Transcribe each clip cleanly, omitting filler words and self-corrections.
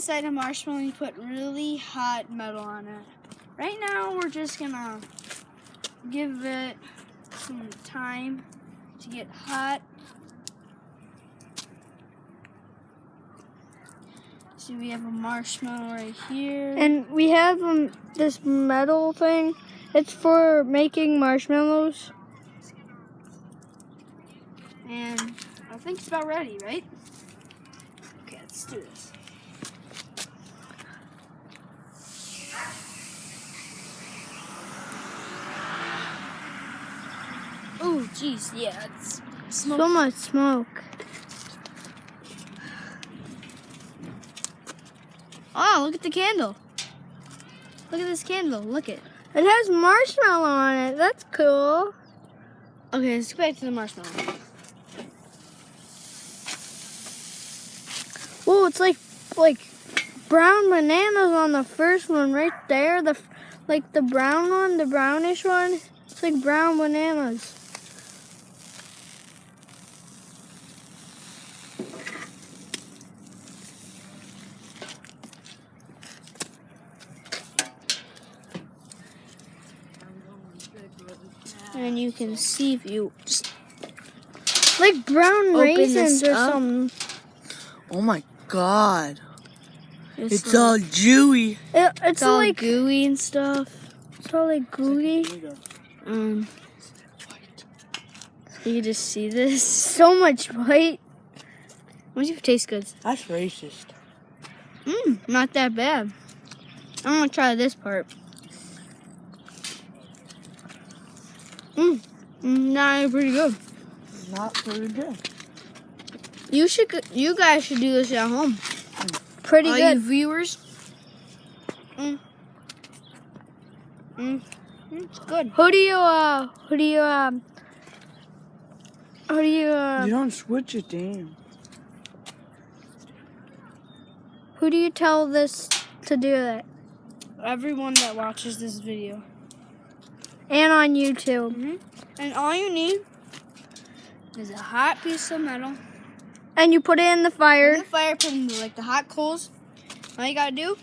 inside a marshmallow and you put really hot metal on it. Right now, we're just gonna give it some time to get hot. So we have a marshmallow right here. And we have this metal thing. It's for making marshmallows. And I think it's about ready, right? Okay, let's do this. Oh, geez, yeah, it's smoke. So much smoke. Oh, look at the candle. Look at this candle. Look it. It has marshmallow on it. That's cool. Okay, let's go back to the marshmallow. Whoa, it's like brown bananas on the first one right there. The brown one, the brownish one. It's like brown bananas. And you can see if you just Like brown open raisins this or up. something. Oh my god. It's like, all dewy. It's all like gooey and stuff. it's all like gooey. You can just see this. So much white. What do you taste good? That's racist. Not that bad. I'm gonna try this part. Not pretty good. Not pretty good. You guys should do this at home. Pretty All good. you viewers. It's good. Who do you You don't switch it, damn. who do you tell this to do that? Everyone that watches this video. And on YouTube. And all you need is a hot piece of metal. And you put it in the In fire the fire, put in the hot coals. All you gotta do,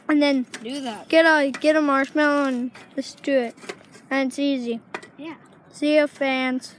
and then do that. get a marshmallow and just do it. And it's easy. Yeah. See ya, fans.